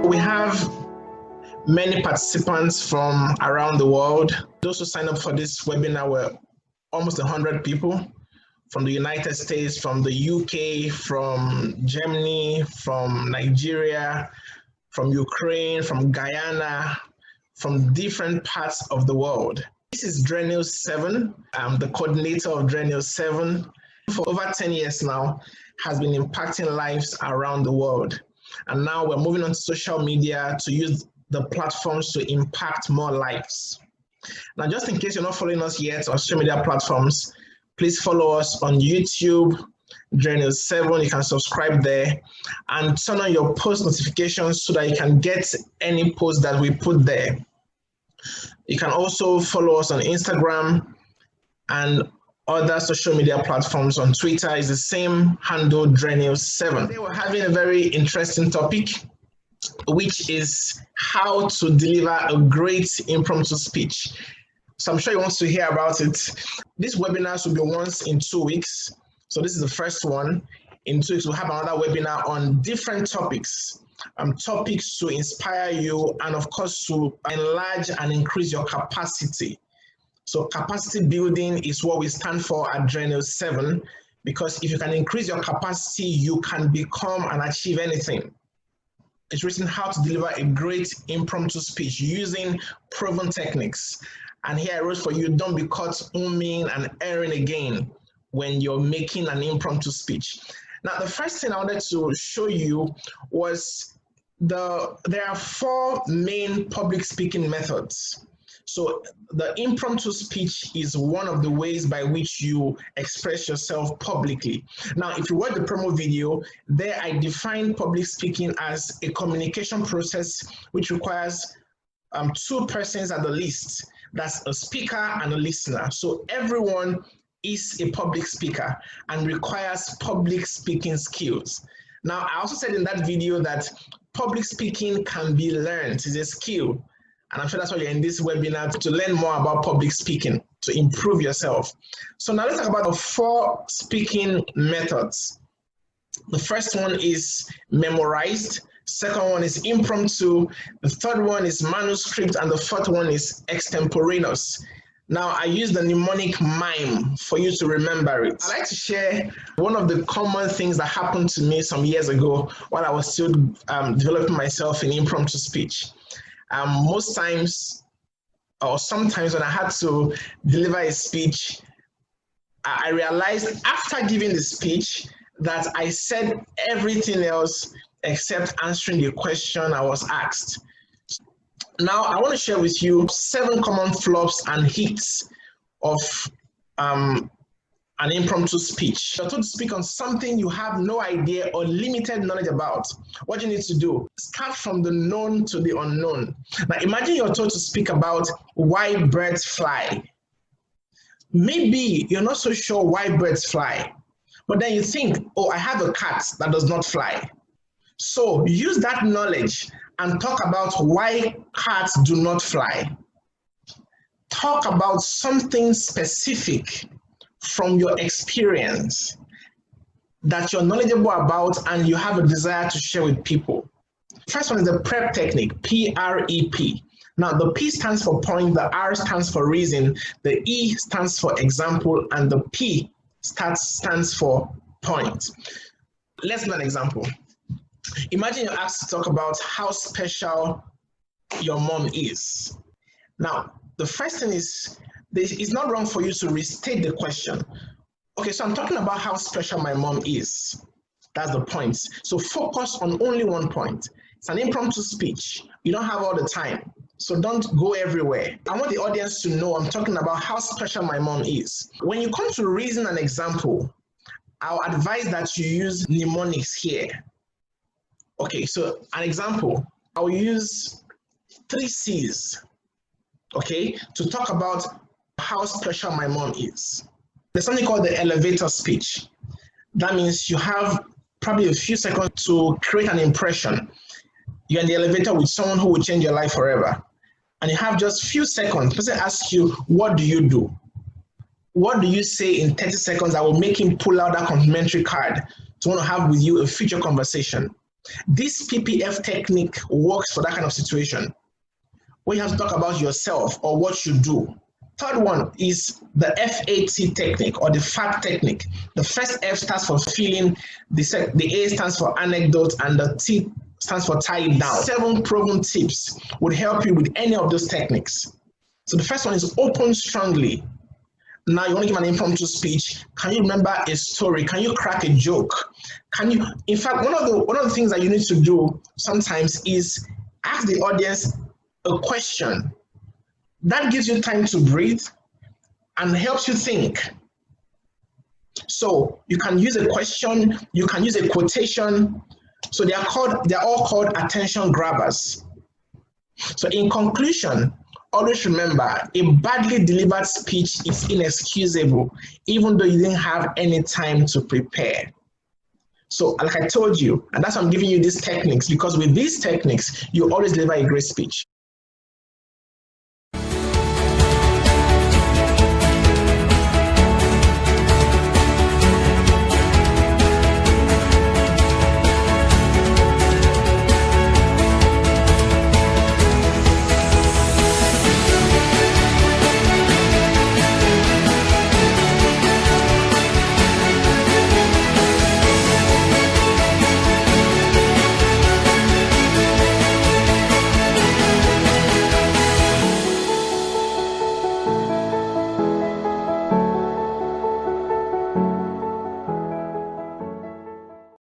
We have many participants from around the world. Those who signed up for this webinar were almost 100 people from the United States, from the UK, from Germany, from Nigeria, from Ukraine, from Guyana, from different parts of the world. This is Drenil 7. I'm the coordinator of Drenil 7. For over 10 years now, has been impacting lives around the world. And now we're moving on to social media to use the platforms to impact more lives. Now, just in case you're not following us yet on social media platforms, please follow us on YouTube, Drenil 7. You can subscribe there and turn on your post notifications so that you can get any post that we put there. You can also follow us on Instagram and other social media platforms. On Twitter is the same handle, Drenil 7. Today we're having a very interesting topic, which is how to deliver a great impromptu speech. So I'm sure you want to hear about it. These webinars will be once in 2 weeks. So this is the first one. In 2 weeks, we'll have another webinar on different topics. Topics to inspire you and of course to enlarge and increase your capacity. So capacity building is what we stand for at Drenil 7, because if you can increase your capacity, you can become and achieve anything. It's written how to deliver a great impromptu speech using proven techniques. And here I wrote for you, don't be caught umming and erring again when you're making an impromptu speech. Now, the first thing I wanted to show you was there are 4 main public speaking methods. So the impromptu speech is one of the ways by which you express yourself publicly. Now, if you watch the promo video, there I define public speaking as a communication process which requires 2 persons at the least. That's a speaker and a listener. So everyone is a public speaker and requires public speaking skills. Now, I also said in that video that public speaking can be learned. It's a skill. And I'm sure that's why you're in this webinar, to learn more about public speaking, to improve yourself. So now let's talk about the 4 speaking methods. The first one is memorized. Second one is impromptu. The third one is manuscript. And the fourth one is extemporaneous. Now, I use the mnemonic MIME for you to remember it. I'd like to share one of the common things that happened to me some years ago while I was still developing myself in impromptu speech. Most times, or sometimes when I had to deliver a speech, I realized after giving the speech that I said everything else except answering the question I was asked. Now, I want to share with you 7 common flops and hits of an impromptu speech. You're told to speak on something you have no idea or limited knowledge about. What you need to do, start from the known to the unknown. Now, imagine you're told to speak about why birds fly. Maybe you're not so sure why birds fly, but then you think, oh, I have a cat that does not fly. So use that knowledge and talk about why cats do not fly. Talk about something specific from your experience that you're knowledgeable about and you have a desire to share with people. First one is the PrEP technique, P-R-E-P. Now, the P stands for point, the R stands for reason, the E stands for example, and the P stands for point. Let's do an example. Imagine you're asked to talk about how special your mom is. Now, the first thing is, it's not wrong for you to restate the question. Okay, so I'm talking about how special my mom is. That's the point. So focus on only one point. It's an impromptu speech. You don't have all the time. So don't go everywhere. I want the audience to know I'm talking about how special my mom is. When you come to reason and example, I'll advise that you use mnemonics here. Okay, so an example, I'll use 3 C's, okay, to talk about how special my mom is. There's something called the elevator speech. That means you have probably a few seconds to create an impression. You're in the elevator with someone who will change your life forever. And you have just a few seconds. The person asks you, what do you do? What do you say in 30 seconds that will make him pull out that complimentary card to want to have with you a future conversation? This PPF technique works for that kind of situation, where you have to talk about yourself or what you do. Third one is the FAT technique or the FAT technique. The first F stands for feeling, the A stands for anecdote, and the T stands for tie it down. 7 proven tips would help you with any of those techniques. So the first one is open strongly. Now you want to give an impromptu speech. Can you remember a story? Can you crack a joke? Can you, in fact, one of the things that you need to do sometimes is ask the audience a question. That gives you time to breathe and helps you think. So you can use a question, you can use a quotation. So they're all called attention grabbers. So in conclusion, always remember, a badly delivered speech is inexcusable, even though you didn't have any time to prepare. So like I told you, and that's why I'm giving you these techniques, because with these techniques, you always deliver a great speech.